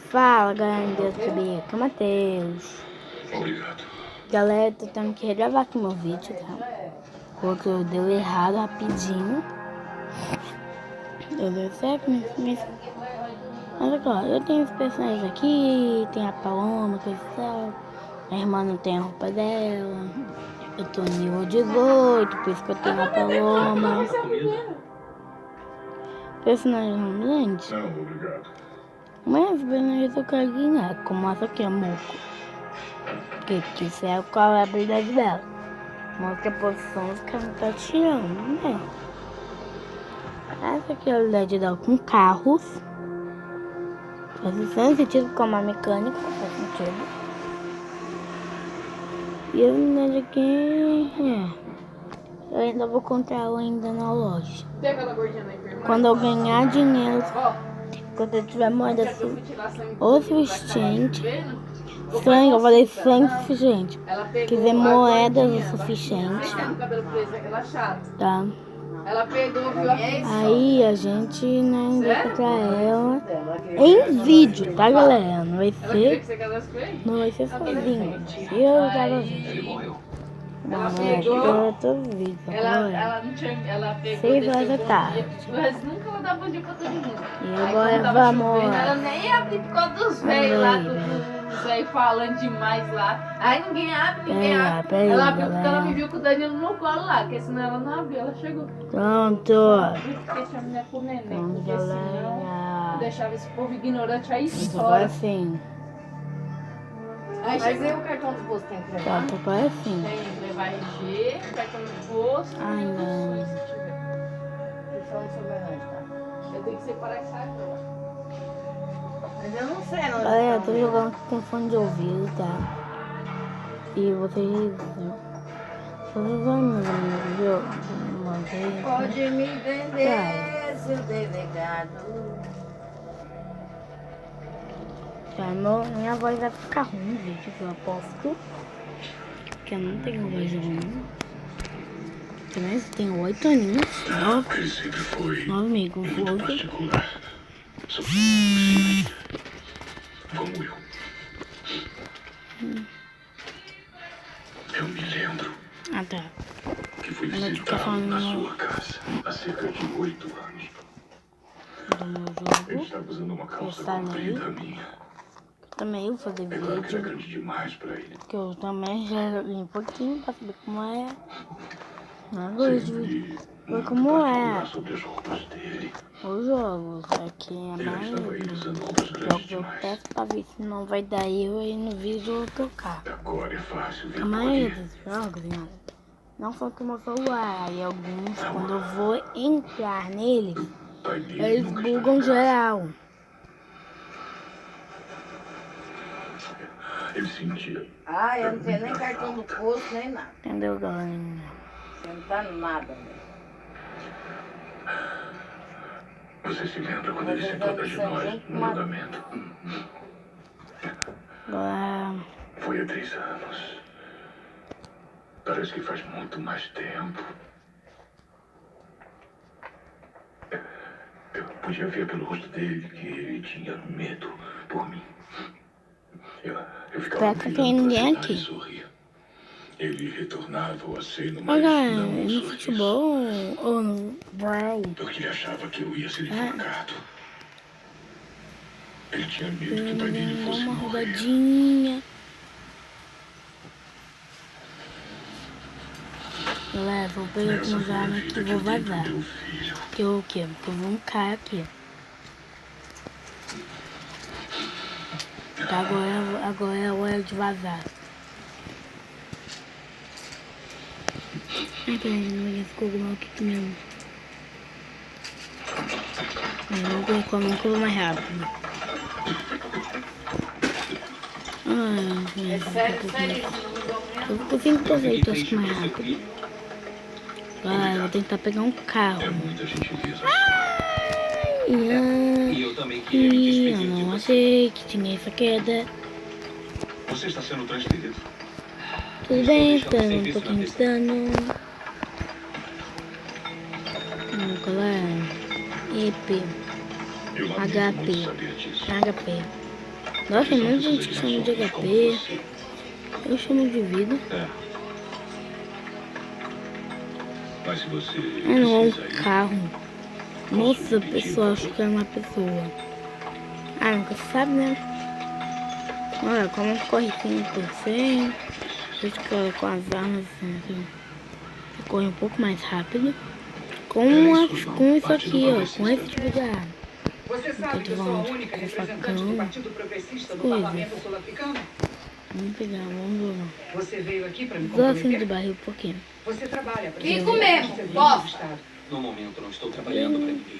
Fala, galera do YouTube, aqui é o Matheus. Obrigado. Galera, tô tendo que regravar aqui meu vídeo, tá? Porque eu dei errado rapidinho. Eu dei certo, mas olha só, eu tenho os personagens aqui, tem a Paloma, que é certo. A irmã não tem a roupa dela. Eu tô no nível 18, por isso que eu tenho a Paloma. Personagem grande. Não, obrigado. Mas os personagens eu quero ganhar, como essa aqui, a Moco. Que isso é qual é a habilidade dela. Mostra a posição que ela tá tirando, né? Essa aqui é a habilidade dela com carros. Faz sentido como a mecânica, faz sentido. E a habilidade aqui eu ainda vou comprar ela ainda na loja. Quando eu ganhar dinheiro, quando eu tiver moeda o suficiente. Sangue, eu falei sangue suficiente. Quiser moedas o suficiente. Tá? Aí a gente vai comprar ela em vídeo, tá, galera? Não vai ser sozinho. Eu tava vendo. Eu tô viva. Ela não tinha. Ela pegou. 6 horas da tarde. Mas nunca ela dava bom dia pra todo mundo. E agora vamos. Ela nem ia abrir por causa dos velhos lá, dos velhos falando demais lá. Aí ninguém abre, ninguém abre. Ela abriu porque ela me viu com o Danilo no colo lá, porque senão ela não abriu, ela chegou. Pronto. Deixa a mulher pro neném, Pronto, porque senão galera. deixava esse povo ignorante aí Agora fora. sim. Mas e o cartão do posto tem que levar? Tá, agora sim. Tem que levar RG, cartão do posto. Ai, não. Se tiver. Só no soberano, tá? Eu tenho que separar essa agora. Mas eu não sei, não. Galera, eu tô jogando com fone de ouvido, tá? E vocês. Só jogando no jogo. Pode me vender, seu delegado. Minha voz vai ficar ruim no vídeo, eu aposto. Porque eu não tenho voz ruim. Também tenho 8 aninhos. Ele sempre foi 9 amigos. muito particular. Sim. Como eu. Eu me lembro Ah, tá. que fui Ela fica visitá-lo falando na no- sua casa há cerca de 8 anos. Do meu Ele jogo. estava usando uma calça Está comprida minha. Também vou fazer É claro que era vídeo. grande demais pra ele. Que eu também já li um pouquinho pra saber como é. Não gosto de vídeo. Foi como particular é. sobre as roupas dele. Os jogos. Aqui é Ele mais. estava aí usando roupas Jogos grandes eu demais. peço pra ver se não vai dar erro aí no vídeo eu tocar. Agora é fácil ver A por maioria quê. dos jogos, né, não são com meu celular. E alguns, quando eu vou entrar neles, Pai dele eles nunca está em bugam casa. geral. Ele sentia. Ah, eu não tenho nem cartão do posto, nem nada. Entendeu, galera? Você não tá nada, né? Você se lembra quando ele Mas sentou eu atrás de deve ser nós muito no mal. julgamento? Agora, Foi há 3 anos. Parece que faz muito mais tempo. Eu podia ver pelo rosto dele que ele tinha medo por mim. Eu ficava Espero que não tenha virando ninguém pra cidade aqui. e sorria. Ele retornava ao aceno, Ó, mas galera, não um no sorriso. futebol ou no Brawl, Porque ele achava que eu ia ser enforcado. Ele tinha medo que o pai dele dá fosse uma morrer. rodadinha. Galera, vou pegar aqui umas armas aqui e vou vazar. Meu filho. Porque eu o quê? Porque eu vou um cara aqui. Tá, agora é a hora de vazar. Ai, peraí, não vai ficou mal aqui mesmo. Eu vou colocar a mão que eu vou mais rápido. É sério, sério. Eu sempre pensei que eu acho mais rápido. Galera, eu vou tentar pegar um carro. É muita gentileza. E eu também queria me despedir eu de não você. achei que tinha essa queda. Você está sendo transferido. Tudo bem, dando um pouquinho de dano. Galera. EP. Eu lamento muito HP. saber disso. HP. Nossa, tem muita gente que chama de HP. Eu chamo de vida. É. Mas se você Ah, não, é um precisa ir, carro. Nossa, a pessoa acha que é uma pessoa. Ah, nunca se sabe, né? Olha, como corre 100%. Acho que com as armas assim, você corre um pouco mais rápido. Com isso aqui, ó. Com esse tipo de arma. Você sabe que eu sou a única representante do Partido Progressista no Parlamento Sul-Africano? Vamos pegar, vamos ver. Você veio aqui para me Dou assim de comprometer? barril um pouquinho. Você trabalha para Kiko mesmo, posso? No momento não estou trabalhando para ninguém.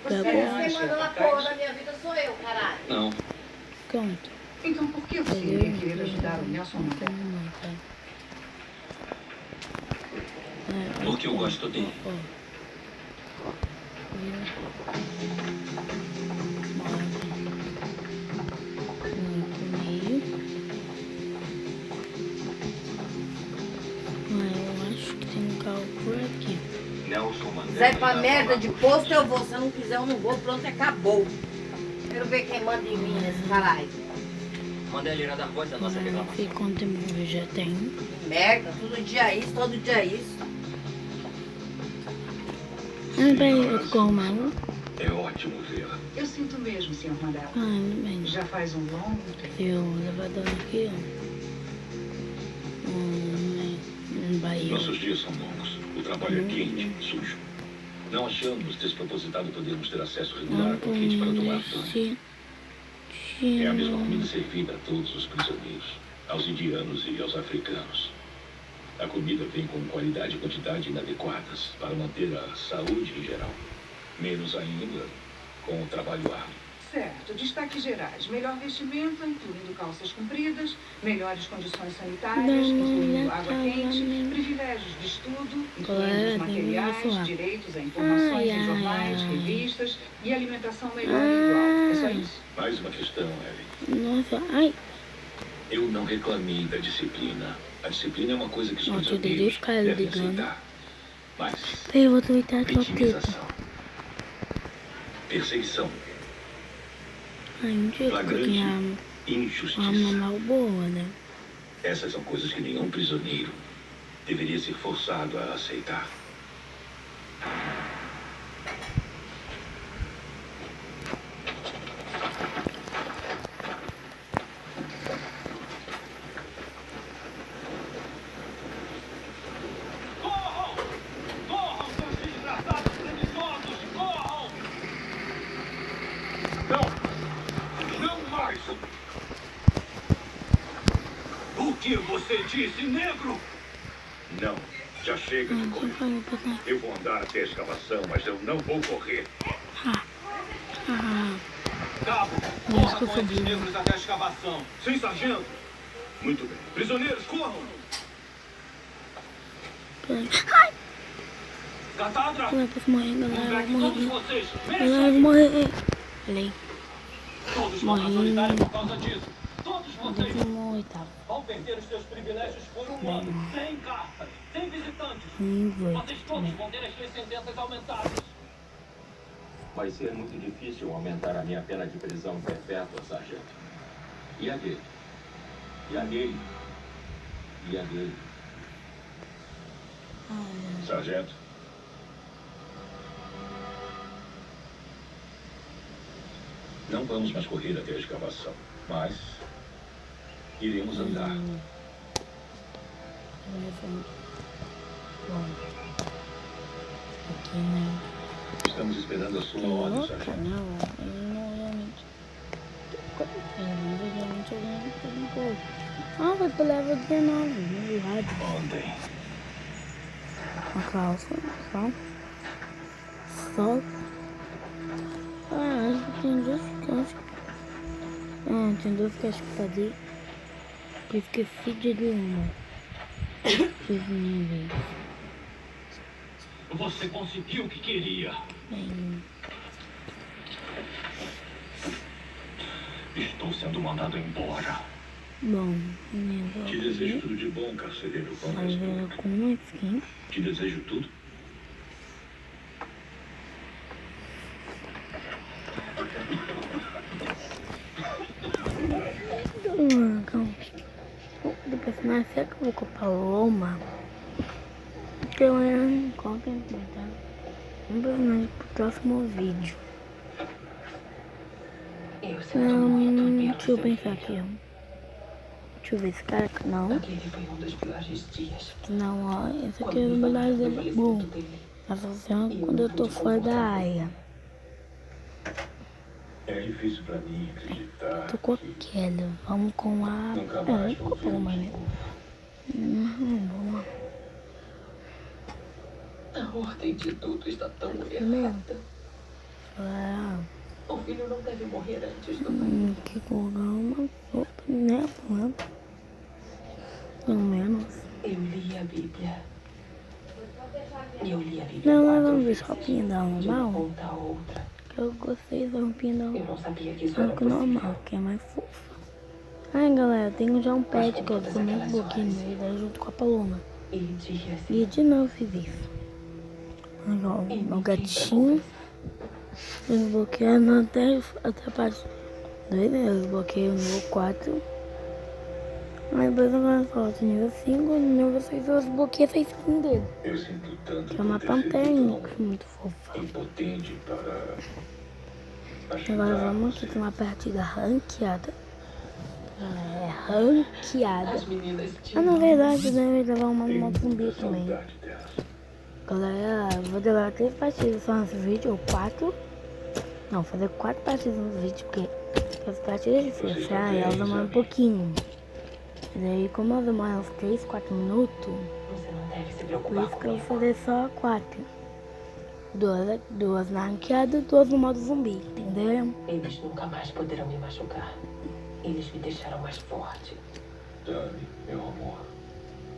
Você Tá bom. Quem manda na porra da minha vida sou eu, caralho. Não. Pronto. Então por que você iria querer ajudar o Nelson Mandela? Porque eu gosto dele. Eu acho que tem um carro por aqui. Nelson Mandela. Zé pra merda de posto eu vou. Se eu não quiser, eu não vou. Pronto, acabou. Quero ver quem manda em mim nesse caralho. Mandela irá dar voz à nossa reclamação. E quanto tempo eu já tenho? Merda, todo dia isso. Ah, peraí, eu corro mais. é ótimo vê-la. Eu sinto mesmo, Sr. Mandela. Ah, bem. Já faz um longo tempo. Tem o elevador aqui, ó. Bahia. Nossos dias são longos. O trabalho é quente, sujo. Não achamos despropositado podermos ter acesso regular com quente para tomar banho. É a mesma comida servida a todos os prisioneiros, aos indianos e aos africanos. A comida vem com qualidade e quantidade inadequadas para manter a saúde em geral. Menos ainda com o trabalho árduo. Certo, destaques gerais. Melhor vestimenta, incluindo calças compridas, melhores condições sanitárias, incluindo água quente, privilégios de estudo, incluindo materiais, direitos a informações em jornais, revistas e alimentação melhor e igual. É só isso? Mais uma questão, Ellen. Nossa, ai. Eu não reclamei da disciplina. A disciplina é uma coisa que os Nossa, eu prisioneiros ficar devem ligando. aceitar. Mas Peraí, eu vou twittar a tua teta. vitimização, perseguição, Ai, um dia que eu flagrante ganhar uma injustiça. mal boa, né? Essas são coisas que nenhum prisioneiro deveria ser forçado a aceitar. Corram! Corram, seus desgraçados preguiçosos! Corram! Não! Não mais! O que você disse, negro? Não, já chega de correr. Eu vou andar até a escavação, mas eu não vou correr. Cabo, corra com esses negros até a escavação. Sim, sargento. Muito bem. Prisioneiros, corram! Cassandra! Eu posso morrer, galera. Moleque, Eu vou todos morrer. vocês! Galera, eu vou Mexam! morrer. Falei, Todos vão morri. solidários por causa disso! Todos vocês Décimo oitavo. vão perder os seus privilégios por um ano! Sem cartas, sem visitantes! Nível Vocês todos vão ter as suas sentenças aumentadas! Vai ser muito difícil aumentar a minha pena de prisão perpétua, sargento. E a dele? E a dele? E a dele? Sargento? Não vamos mais correr até a escavação, mas iremos andar. Bom, aqui, né? Estamos esperando a sua ordem, sargento. Não, ele não realmente. Ele realmente alguém um pouco. Ah, vai pro level 19, no rádio. Ontem. A calça, só. Ah, acho que tem duas caixas. Ah, tem duas caixas pra fazer. Eu esqueci de ler uma. Fiz minha vez. Você conseguiu o que queria! Bem, Estou sendo mandado embora! bom, minha Te desejo tudo de bom, carcereiro. Vai ver com uma skin. Te desejo tudo. Calma. Depois, mas será que eu vou com a Paloma? Porque eu não coloquei no comentário. Um personagem pro próximo vídeo. Deixa eu pensar aqui. Deixa eu ver esse cara. Não. Não, ó. Esse aqui é o melhor dele. Bom. Mas funciona quando eu tô fora da área. É difícil pra mim acreditar. Tô com aquela. Vamos com a. Vamos com a Paloma, né? Vamos. A ordem de tudo está tão errada. O filho não deve morrer antes do pai. Que colocar uma roupa, né? Pelo menos. Eu li a Bíblia. Eu li a Bíblia. Não, vamos ver se a roupinha dela normal. Conta a outra. Eu gostei da roupinha dela. Eu não sabia que isso era normal, que é mais fofa. Ai, galera, eu tenho já um pet que eu sou muito bloqueio nele, junto com a Paloma. E de novo fiz isso. O gatinho. Eu desbloqueio até a parte 2, né? Eu desbloqueio o nível 4. Aí depois agora falta nível 5, no nível 6 eu desbloqueio a skin dele. Eu sinto tanto. Que é uma panterinha, muito fofa. Impotente para. Agora vamos aqui ter uma partida ranqueada. É, ranqueada. Na verdade, deve levar uma moto zumbi também. Galera, vou levar 3 partidas só nesse vídeo, ou 4. Não, fazer 4 partidas no vídeo, porque as partidas é difíceis, elas demoram um pouquinho. E daí, como elas demoram uns 3, 4 minutos, por isso que eu vou fazer só 4. 2 na ranqueada e 2 no modo zumbi, entenderam? Eles nunca mais poderão me machucar. Eles me deixaram mais forte. Dani, meu amor.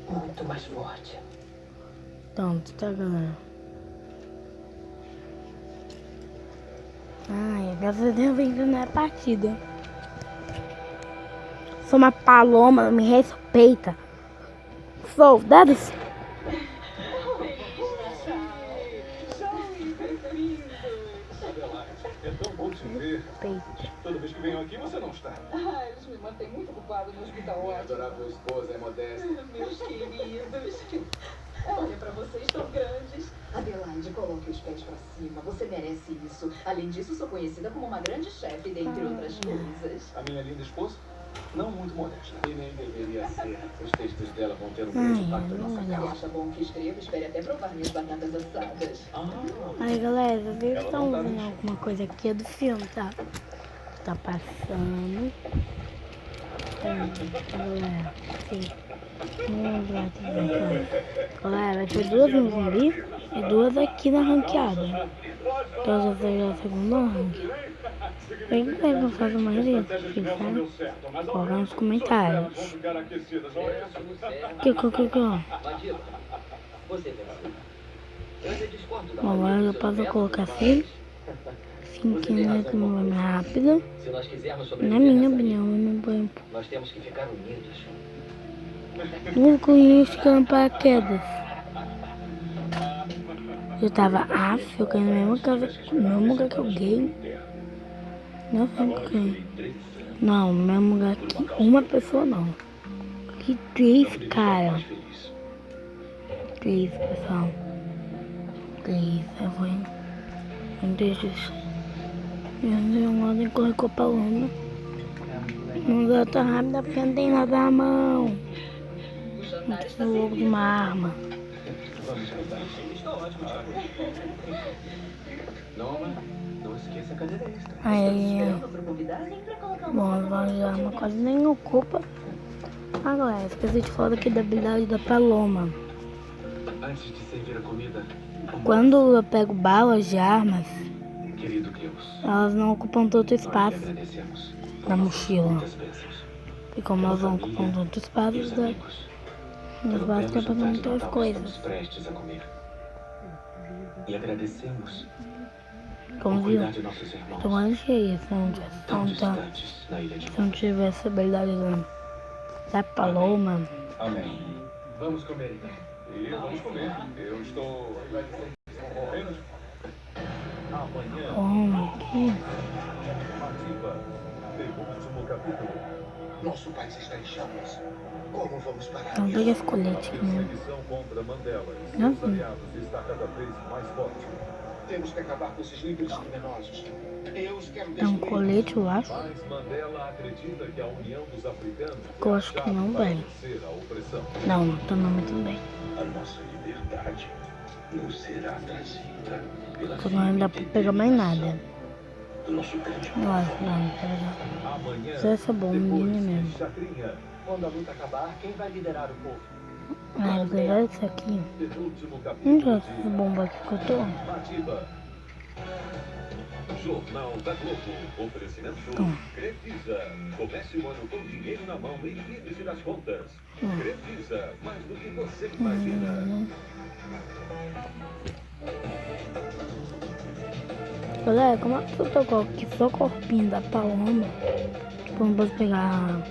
Muito mais forte. Pronto, tá, galera? Ai, graças a Deus vencendo na partida. Sou uma Paloma, me respeita. Soldados. É tão bom te ver. Toda vez que venho aqui, você não está. Eles me mantêm muito ocupado no hospital. Minha adorável esposa é modesta. Meus queridos. Olha pra vocês tão grandes. Adelaide, coloque os pés pra cima. Você merece isso. Além disso, sou conhecida como uma grande chefe, dentre outras coisas. A minha linda esposa? Não muito modesta. E nem deveria ser. Os textos dela vão ter um grande impacto na nossa Se casa. acha bom que escreva, espere até provar minhas batatas assadas. Aí, galera, vocês estão vendo alguma coisa aqui é do filme, tá? Tá passando. Galera, sim. Vamos lá, galera, vai ter 2 no zumbi e 2 aqui na ranqueada. Então, já sei a segunda rank. Quem que eu faço mais isso? Coloca nos comentários. Que? Agora eu posso colocar assim. Assim que não é que não é mais rápido. Na minha opinião, eu não ponho. Nós temos que ficar unidos. Não conheço paraquedas. Eu tava eu caí na mesma casa, no mesmo lugar que o gay. Não sei o que. Não, no mesmo lugar que uma pessoa não. Que 3 caras. 3, pessoal. 3, eu vou em. Não deixa isso. Eu não tenho que correr com a Paloma. Não dá tão rápida porque não tem nada na mão. Não tem o logo de uma arma. Não esqueça a cadeira extra. Aí, bom, agora já arma quase nem ocupa. Ah, galera, esqueci de falar aqui da habilidade da Paloma. Antes de servir a comida, Quando eu pego balas de armas, querido Deus, elas não ocupam todo o espaço agradecemos da mochila. muitas bênçãos. E como elas não ocupam todo o espaço, Meus amigos, nos basta para muitas estamos coisas. prestes a comer. E agradecemos por Como viu? cuidar de nossos irmãos, Tô mais cheia, se tão não distantes na ilha de se não tivesse a habilidade da Paloma. Amém. Vamos comer então. E vamos comer. Eu estou morrendo de amanhã. Como aqui? Participa. Derruba o capítulo. Nosso país está em chamas. Como vamos parar Não isso? peguei esse colete, A né? perseguição contra Mandela e Não. seus aliados está cada vez mais forte. Temos que acabar com esses líderes criminosos. Eu os quero É um destruir. colete, eu acho. Mas Mandela acredita que a união dos africanos Eu acho que não, para velho. vencer a opressão. Não, tô não também. A nossa liberdade não será trazida pela Só não dá pra pegar mais nada. do nosso grande Eu acho que não, tá legal. Amanhã, Só essa bombinha depois mesmo. de Chacrinha, Quando a luta acabar, quem vai liderar o povo? Ah, eu quero isso aqui. penúltimo Não capítulo tô essa bomba aqui que eu tô. Matiba. Jornal da Globo. Oferecimento Crefisa. Comece o ano com dinheiro na mão e livre-se das contas. Crefisa, mais do que você imagina. Galera, como é que eu tô aqui só o corpinho da Paloma? Tipo, não posso pegar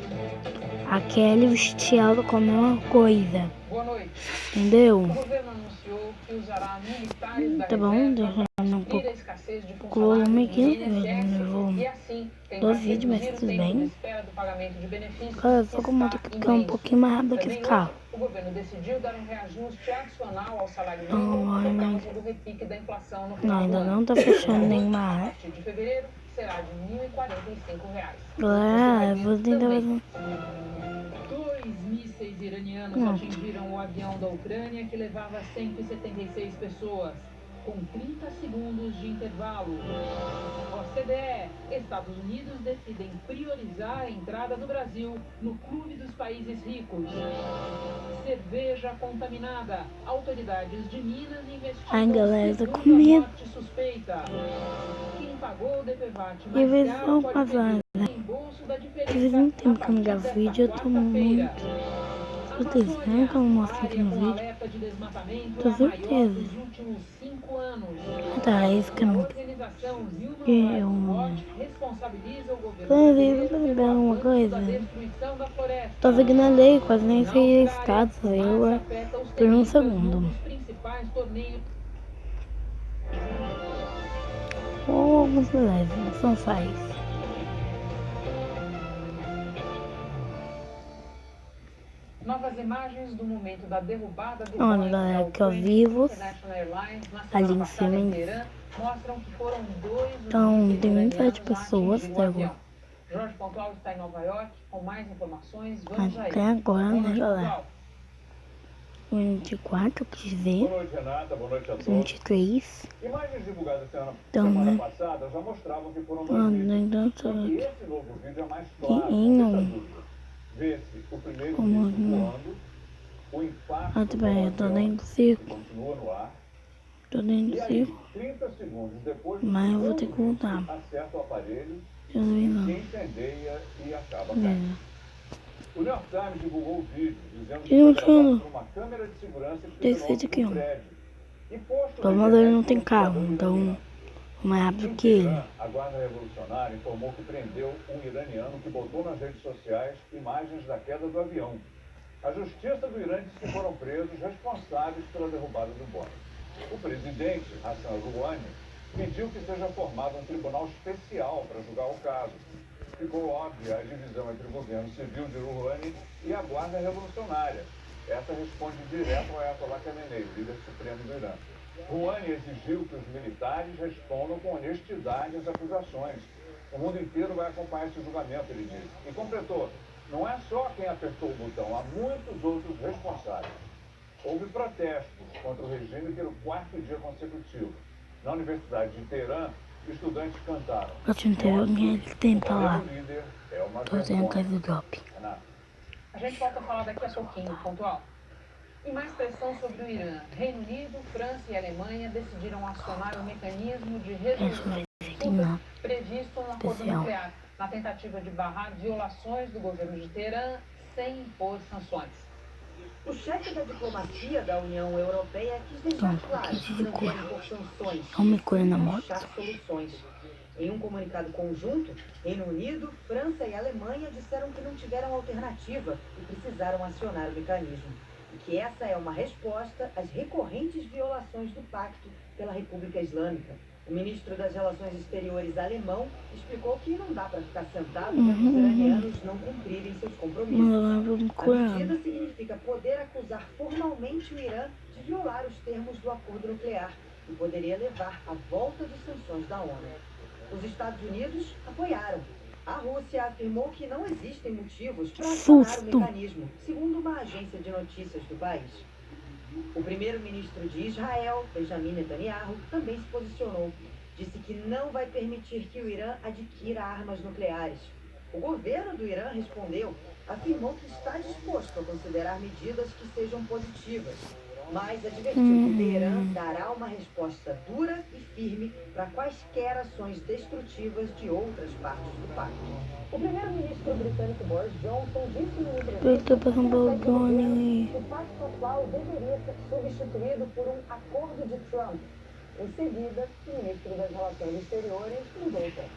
a Kelly e vestir ela com a mesma coisa. Boa noite. Entendeu? O governo anunciou que usará militares da Tá bom, reserva deixa eu para um suprir pouco. a escassez de Volume funcionários aqui, do não INSS vou e assim tentar dois vídeos, mas reduzir o tudo tempo de bem. espera do pagamento de benefícios. Cara, só como eu tenho que ficar um pouquinho mais rápido que esse Também carro. hoje, o governo decidiu dar um reajuste adicional ao salário Ai, mínimo mas por causa do repique da inflação no não, final do ainda ano. não tá fechando nenhuma A área. partir de fevereiro será de R$ 1.045. Galera, eu vou tentar fazer um... 2 mísseis iranianos Não. atingiram o avião da Ucrânia que levava 176 pessoas, com 30 segundos de intervalo. OCDE, Estados Unidos decidem priorizar a entrada do Brasil no clube dos países ricos. Cerveja contaminada. Autoridades de Minas investigam Ai, galera, tô com segunda medo. morte suspeita. Quem pagou o DPVAT E mais vezes caro não pode passar. pedir reembolso da diferença. Às vezes não tem a porque no partir desta vídeo eu tô muito... quarta-feira. Certeza que eu não mostro aqui no vídeo. Tô certeza. Tá, é isso que eu não... Às vezes eu percebi alguma coisa. Tô seguindo a lei, quase nem sei status. Eu por um segundo. Ou alguns leves, são faz. Novas imagens do momento da derrubada do Olha, Boeing galera, da aqui ó, Ucrânia vivos. International Airlines na Ali semana em passada cima, em Teherã, mostram que foram 2 os Então, mísseis tem 27 iranianos a pessoas atingir o até avião. agora. Jorge Pontual está em Nova York com mais informações. Vamos a Até ele. agora, Boa né, noite, galera? Pontual. 24, eu quis Boa ver. noite, Renata. Boa noite a todos. 23. Imagens divulgadas Então, semana né? passada já mostravam que foram 2 Mano, mísseis. então, Só que esse novo vídeo é mais claro, E não não. deixa dúvida. Vê-se o primeiro Como míssil não? voando, o impacto Ah, do tá bem, eu tô avião, dentro do que circo. continua no ar. Tô dentro E do aí, circo. 30 segundos depois, Mas eu vou ter que voltar. acerta o aparelho, Eu não vi não. se incendeia e acaba Beleza. caindo. O New York Times divulgou o vídeo dizendo que E não foi tinha- gravado por uma câmera de segurança que Tem fica que ser aqui, no ó. prédio. E posto Pelo na menos ele internet não tem por um carro, cidadão então iraniano. mais rápido Em que ele. Teherã, a Guarda Revolucionária informou que prendeu um iraniano que botou nas redes sociais imagens da queda do avião. A justiça do Irã disse que foram presos responsáveis pela derrubada do Boeing. O presidente, Hassan Rouhani, pediu que seja formado um tribunal especial para julgar o caso. Ficou óbvia a divisão entre o governo civil de Rouhani e a Guarda Revolucionária. Essa responde direto ao Ayatollah Khamenei, líder supremo do Irã. Rouhani exigiu que os militares respondam com honestidade às acusações. O mundo inteiro vai acompanhar esse julgamento, ele disse. E completou, não é só quem apertou o botão, há muitos outros responsáveis. Houve protestos contra o regime pelo 4º dia consecutivo. Na Universidade de Teherã, estudantes cantaram. Eu te entendo alguém ele tenta lá. O líder é uma Tô dizendo que é vergonha. do drop. Renata. A gente volta a falar daqui a pouquinho, Pontual. E mais pressão sobre o Irã. Reino Unido, França e Alemanha decidiram acionar o mecanismo de resolução Não. previsto no acordo Especial. nuclear, na tentativa de barrar violações do governo de Teherã sem impor sanções. O chefe da diplomacia da União Europeia quis deixar Então, claro que que não cor? quer impor sanções, Não me cure na mas moto. achar soluções. Em um comunicado conjunto, Reino Unido, França e Alemanha disseram que não tiveram alternativa e precisaram acionar o mecanismo. E que essa é uma resposta às recorrentes violações do pacto pela República Islâmica. O ministro das Relações Exteriores alemão explicou que não dá para ficar sentado vendo os iranianos não cumprirem seus compromissos. A medida significa poder acusar formalmente o Irã de violar os termos do acordo nuclear e poderia levar à volta de sanções da ONU. Os Estados Unidos apoiaram. A Rússia afirmou que não existem motivos para acionar o mecanismo, segundo uma agência de notícias do país. O primeiro-ministro de Israel, Benjamin Netanyahu, também se posicionou. Disse que não vai permitir que o Irã adquira armas nucleares. O governo do Irã respondeu, afirmou que está disposto a considerar medidas que sejam positivas, mas advertiu que o Teherã dará uma resposta dura e firme para quaisquer ações destrutivas de outras partes do pacto. O primeiro-ministro britânico Boris Johnson disse no entrevista que o pacto atual deveria ser substituído por um acordo de Trump. Em seguida, o ministro das Relações Exteriores mudou o tom.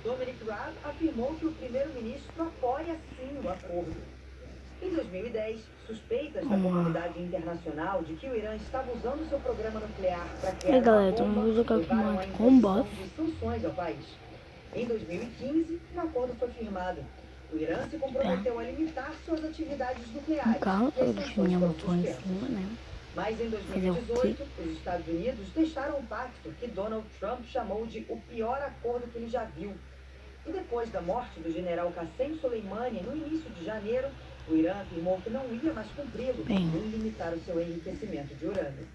Dominic Raab afirmou que o primeiro-ministro apoia sim o acordo. Em 2010, suspeitas da comunidade internacional de que o Irã estava usando seu programa nuclear para criar uma bomba levaram à imposição de sanções ao país. Em 2015, um acordo foi firmado. O Irã se comprometeu a limitar suas atividades nucleares e as sanções foram suspensas. Mas em 2018, os Estados Unidos deixaram um pacto que Donald Trump chamou de o pior acordo que ele já viu. E depois da morte do general Qassem Soleimani, no início de janeiro, o Irã afirmou que não ia mais cumpri-lo nem limitar o seu enriquecimento de urânio.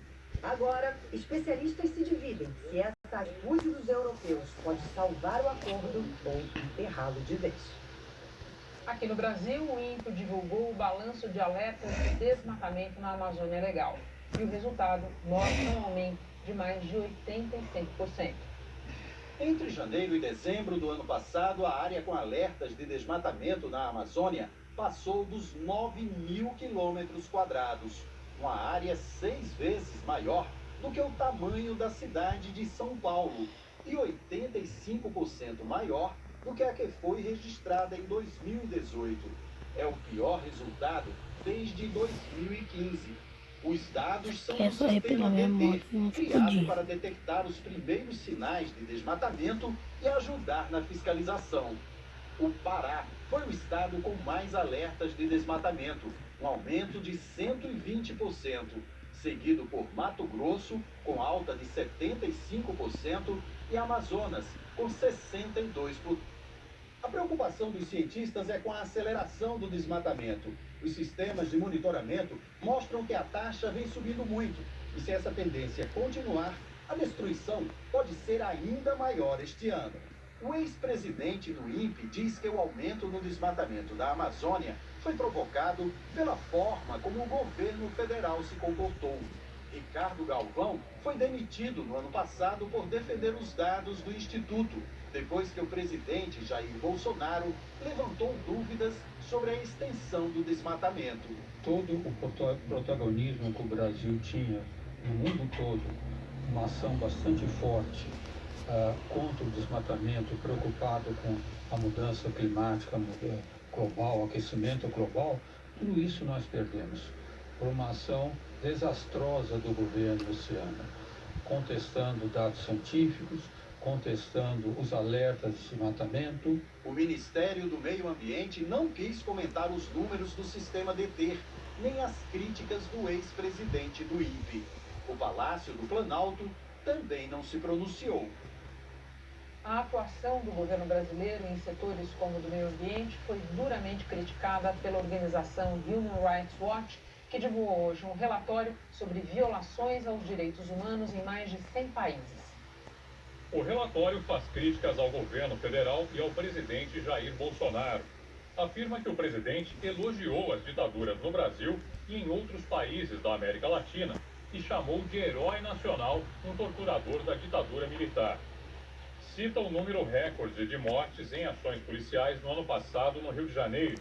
Agora, especialistas se dividem se essa atitude dos europeus pode salvar o acordo ou enterrá-lo de vez. Aqui no Brasil, o INPE divulgou o balanço de alertas de desmatamento na Amazônia Legal. E o resultado mostra um aumento de mais de 85%. Entre janeiro e dezembro do ano passado, a área com alertas de desmatamento na Amazônia passou dos 9.000 quilômetros quadrados, uma área 6 vezes maior do que o tamanho da cidade de São Paulo e 85% maior do que a que foi registrada em 2018. É o pior resultado desde 2015. Os dados são do sistema DT, criado para detectar os primeiros sinais de desmatamento e ajudar na fiscalização. O Pará foi o estado com mais alertas de desmatamento, um aumento de 120%, seguido por Mato Grosso, com alta de 75%, e Amazonas, com 62%. A preocupação dos cientistas é com a aceleração do desmatamento. Os sistemas de monitoramento mostram que a taxa vem subindo muito, e se essa tendência continuar, a destruição pode ser ainda maior este ano. O ex-presidente do INPE diz que o aumento no desmatamento da Amazônia foi provocado pela forma como o governo federal se comportou. Ricardo Galvão foi demitido no ano passado por defender os dados do Instituto, depois que o presidente Jair Bolsonaro levantou dúvidas sobre a extensão do desmatamento. Todo o protagonismo que o Brasil tinha no mundo todo, uma ação bastante forte contra o desmatamento, preocupado com a mudança climática global, aquecimento global, tudo isso nós perdemos por uma ação desastrosa do governo esse ano, contestando dados científicos, contestando os alertas de desmatamento. O Ministério do Meio Ambiente não quis comentar os números do sistema DT, nem as críticas do ex-presidente do INPE. O Palácio do Planalto também não se pronunciou. A atuação do governo brasileiro em setores como o do meio ambiente foi duramente criticada pela organização Human Rights Watch, que divulgou hoje um relatório sobre violações aos direitos humanos em mais de 100 países. O relatório faz críticas ao governo federal e ao presidente Jair Bolsonaro. Afirma que o presidente elogiou as ditaduras no Brasil e em outros países da América Latina e chamou de herói nacional um torturador da ditadura militar. Cita o número recorde de mortes em ações policiais no ano passado no Rio de Janeiro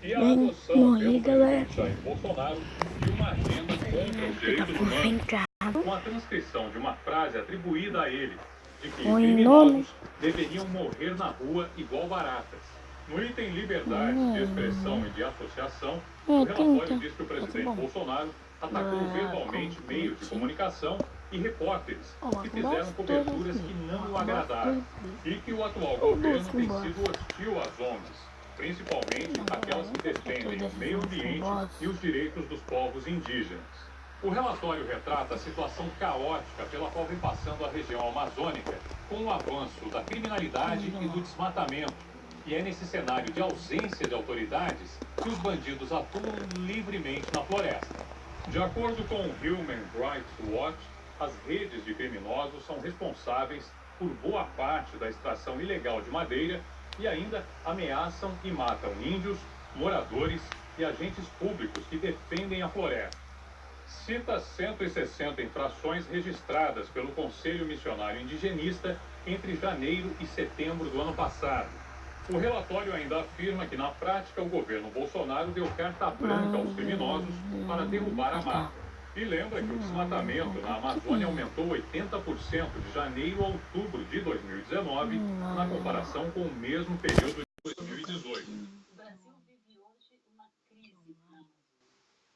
e a adoção pelo presidente Jair Bolsonaro de uma agenda contra os direitos humanos, com a transcrição de uma frase atribuída a ele, de que criminosos deveriam morrer na rua igual baratas. No item liberdade de expressão e de associação, o relatório diz que o presidente Bolsonaro atacou verbalmente meios de comunicação e repórteres que fizeram coberturas que não o agradaram e que o atual governo tem sido hostil às ONGs, principalmente aquelas que defendem o meio ambiente e os direitos dos povos indígenas. O relatório retrata a situação caótica pela qual vem passando a região amazônica com o avanço da criminalidade e do desmatamento. E é nesse cenário de ausência de autoridades que os bandidos atuam livremente na floresta. De acordo com o Human Rights Watch, as redes de criminosos são responsáveis por boa parte da extração ilegal de madeira e ainda ameaçam e matam índios, moradores e agentes públicos que defendem a floresta. Cita 160 infrações registradas pelo Conselho Missionário Indigenista entre janeiro e setembro do ano passado. O relatório ainda afirma que, na prática, o governo Bolsonaro deu carta branca aos criminosos para derrubar a mata. E lembra que o desmatamento na Amazônia aumentou 80% de janeiro a outubro de 2019, na comparação com o mesmo período de 2018. O Brasil vive hoje uma crise na Amazônia.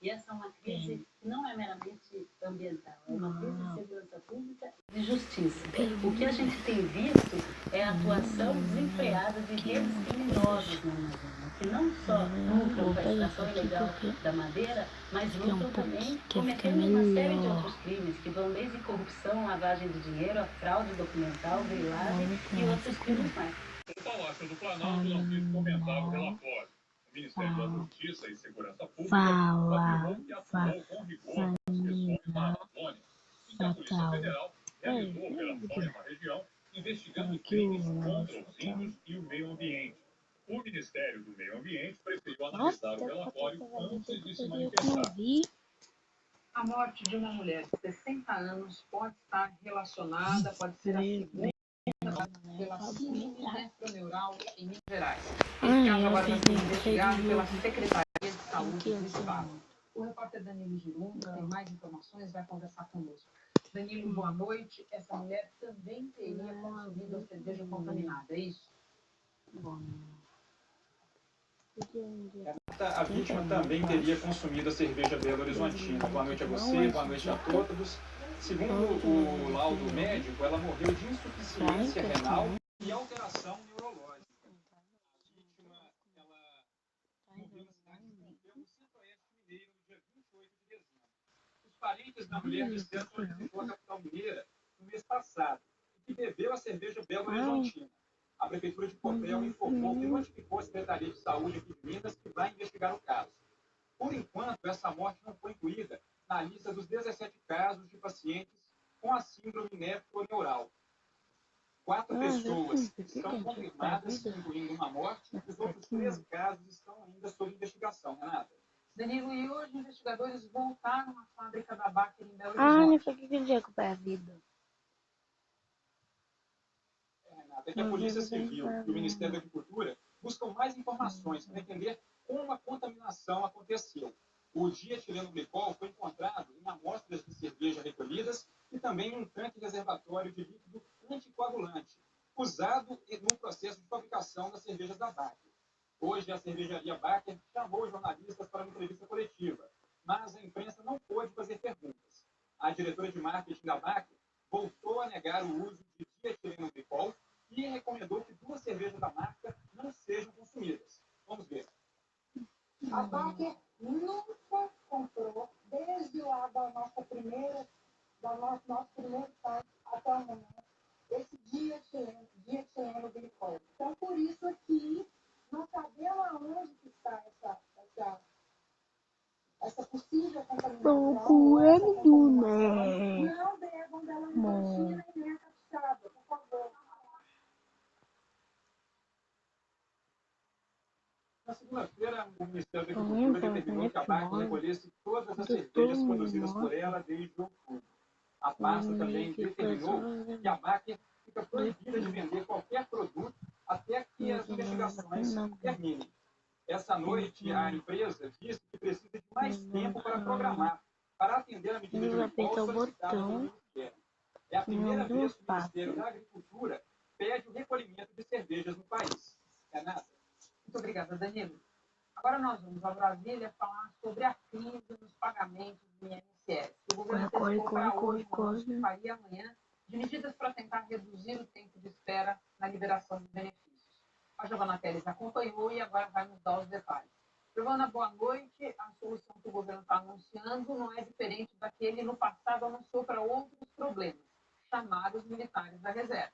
E essa é uma crise que não é meramente ambiental, é uma crise de segurança pública e de justiça. O que a gente tem visto é a atuação desenfreada de redes criminosas na Amazônia, que não só lucram com a extração ilegal da madeira, mas lucram também cometendo uma série de outros crimes, que vão desde corrupção, lavagem de dinheiro, a fraude documental, grilagem e outros crimes mais. O Palácio do Planalto não quis comentar o relatório. O Ministério da Justiça e Segurança Pública afirmou que atuou com rigor nas questões da Amazônia e que a Polícia Federal realizou operações na região investigando crimes contra os índios e o meio ambiente. O Ministério do Meio Ambiente preferiu analisar o relatório antes de se manifestar. A morte de uma mulher de 60 anos pode estar relacionada, pode ser a segunda pela síndrome nefroneural em Minas Gerais. Esse caso agora está sendo investigado pela Secretaria de Saúde do Estado. O repórter Danilo Girum tem mais informações, vai conversar conosco. Danilo, boa noite. Essa mulher também teria consumido a cerveja contaminada, é isso? A vítima também teria consumido a cerveja Belo Horizontina. Boa noite a você, boa noite a todos. Segundo o laudo médico, ela morreu de insuficiência renal e alteração neurológica. A vítima, ela morreu na cidade de Pompeu, no centro-oeste mineiro, no dia 28 de dezembro. Os parentes da mulher disseram que ela visitou a capital mineira no mês passado e que bebeu a cerveja Belo Horizontina. A Prefeitura de Pompeu informou que notificou a Secretaria de Saúde aqui de Minas que vai investigar o caso. Por enquanto, essa morte não foi incluída na lista dos 17 casos de pacientes com a síndrome nefroneural. 4 pessoas estão confirmadas, incluindo uma morte, e os outros 3 casos estão ainda sob investigação. Renata? Danilo, e hoje investigadores voltaram à fábrica da Baker em Belo Horizonte. Foi que dia que a vida. Renata, é que a Polícia Civil e o Ministério da Agricultura buscam mais informações para entender como a contaminação aconteceu. O dietilenoglicol foi encontrado em amostras de cerveja recolhidas e também em um tanque reservatório de líquido anticoagulante, usado no processo de fabricação das cervejas da Baker. Hoje, a cervejaria Baker chamou jornalistas para uma entrevista coletiva, mas a imprensa não pôde fazer perguntas. A diretora de marketing da Baker voltou a negar o uso de dietilenoglicol e recomendou que 2 cervejas da marca não sejam consumidas. Vamos ver. A Baker nunca comprou, desde lá da nosso primeiro site até o momento, esse dietilenoglicol. Então, por isso aqui, não sabemos aonde que está essa possível contaminação. Não bebam Belo Horizontina e nem a capixaba, por favor. Na segunda-feira, o Ministério da Agricultura determinou que a Baker recolhesse todas as cervejas produzidas por ela desde outubro. A pasta também determinou que a Baker fica proibida de vender qualquer produto até que as investigações terminem. Essa noite, a empresa disse que precisa de mais tempo para programar, para atender a medida de recall solicitada pelo Ministério. É a primeira vez que o Ministério da Agricultura pede o recolhimento de cervejas no país. Renata? Muito obrigada, Danilo. Agora nós vamos a Brasília falar sobre a crise nos pagamentos do INSS. INSS. O governo antecipou para hoje o anúncio que faria amanhã de medidas para tentar reduzir o tempo de espera na liberação dos benefícios. A Giovana Teles acompanhou e agora vai nos dar os detalhes. Giovana, boa noite. A solução que o governo está anunciando não é diferente da que ele no passado anunciou para outros problemas, chamar os militares da reserva.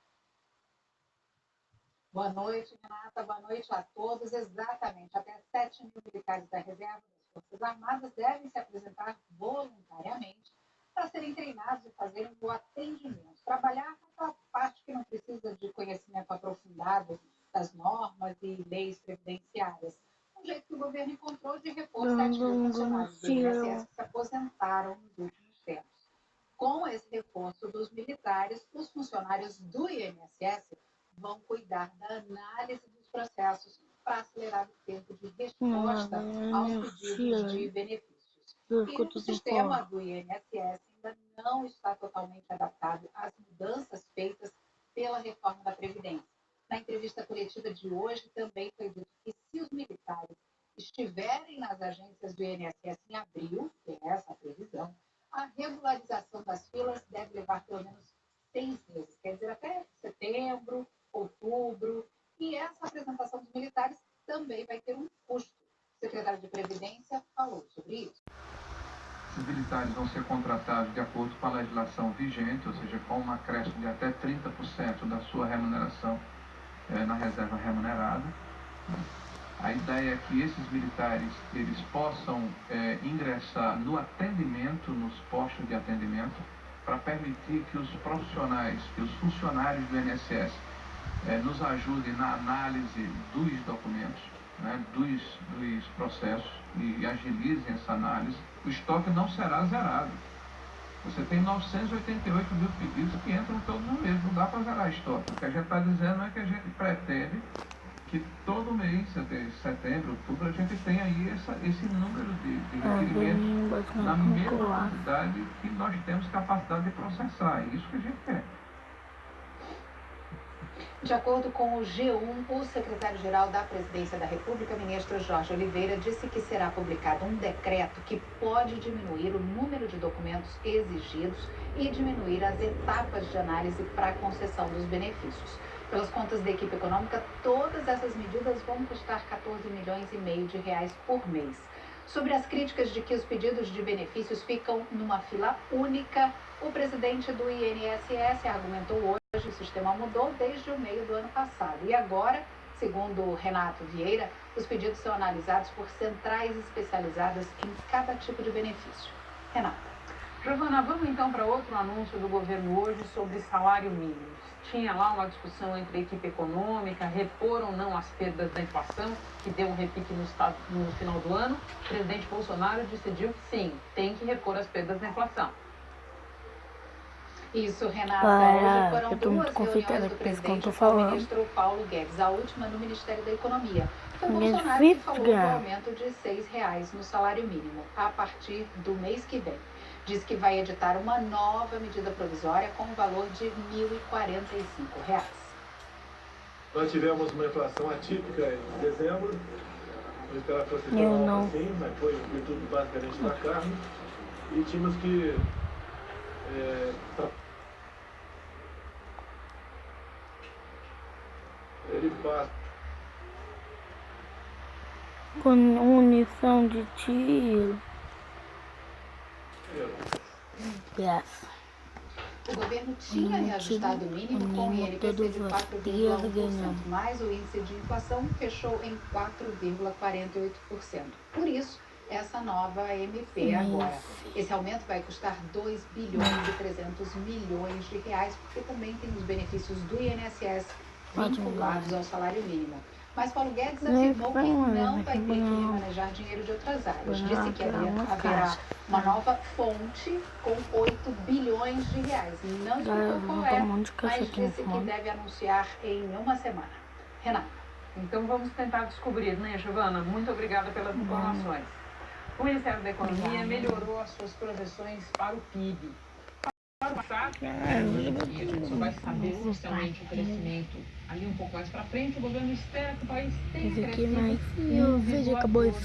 Boa noite, Renata. Boa noite a todos. Exatamente. Até 7 mil militares da reserva das Forças Armadas devem se apresentar voluntariamente para serem treinados e fazerem o atendimento. Trabalhar com aquela parte que não precisa de conhecimento aprofundado das normas e leis previdenciárias. Um jeito que o governo encontrou de repor 7 mil funcionários do INSS que se aposentaram nos últimos tempos. Com esse reforço dos militares, os funcionários do INSS vão cuidar da análise dos processos para acelerar o tempo de resposta aos pedidos de benefícios. E o sistema do INSS ainda não está totalmente adaptado às mudanças feitas pela reforma da Previdência. Na entrevista coletiva de hoje também foi dito que se os militares estiverem nas agências do INSS em abril, que é essa a previsão, a regularização das filas deve levar pelo menos 6 meses, quer dizer, até setembro, outubro, e essa apresentação dos militares também vai ter um custo. O secretário de Previdência falou sobre isso. Os militares vão ser contratados de acordo com a legislação vigente, ou seja, com um acréscimo de até 30% da sua remuneração na reserva remunerada. A ideia é que esses militares eles possam ingressar no atendimento, nos postos de atendimento, para permitir que os profissionais, que os funcionários do INSS nos ajudem na análise dos documentos, né, dos processos e agilizem essa análise. O estoque não será zerado. Você tem 988 mil pedidos que entram todos no mês, não dá para zerar estoque. O que a gente está dizendo é que a gente pretende que todo mês, setembro, outubro, a gente tenha aí esse número de requerimentos na mesma quantidade que nós temos capacidade de processar. É isso que a gente quer. De acordo com o G1, o secretário-geral da Presidência da República, ministro Jorge Oliveira, disse que será publicado um decreto que pode diminuir o número de documentos exigidos e diminuir as etapas de análise para a concessão dos benefícios. Pelas contas da equipe econômica, todas essas medidas vão custar 14 milhões e meio de reais por mês. Sobre as críticas de que os pedidos de benefícios ficam numa fila única, o presidente do INSS argumentou hoje que o sistema mudou desde o meio do ano passado. E agora, segundo Renato Vieira, os pedidos são analisados por centrais especializadas em cada tipo de benefício. Renata. Giovana, vamos então para outro anúncio do governo hoje sobre salário mínimo. Tinha lá uma discussão entre a equipe econômica, repor ou não as perdas da inflação, que deu um repique no final do ano. O presidente Bolsonaro decidiu que sim, tem que repor as perdas da inflação. Isso, Renata. Hoje foram 2 reuniões do presidente com o ministro Paulo Guedes, a última no Ministério da Economia. Foi o Bolsonaro que falou do aumento de R$6 no salário mínimo, a partir do mês que vem. Diz que vai editar uma nova medida provisória com o valor de R$1.045. Nós tivemos uma inflação atípica em dezembro. Não esperava que fosse tão alta assim, mas foi virtude basicamente da carne. E tínhamos que ele passa com munição de tiro. O governo tinha reajustado o mínimo com o INPC de 4,1%, mas o índice de inflação fechou em 4,48%. Por isso, essa nova MP agora. Esse aumento vai custar 2 bilhões e 300 milhões de reais, porque também tem os benefícios do INSS vinculados ao salário mínimo. Mas Paulo Guedes afirmou que não vai ter que remanejar dinheiro de outras áreas. Disse que haverá uma nova fonte com 8 bilhões de reais. Não explicou qual é, mas disse que deve anunciar em uma semana. Renata. Então vamos tentar descobrir, né, Giovana? Muito obrigada pelas informações. O Ministério da Economia melhorou as suas projeções para o PIB. Para o passado, a gente só vai saber oficialmente o crescimento ali um pouco mais para frente. O governo espera que o país tenha crescido 1,2%.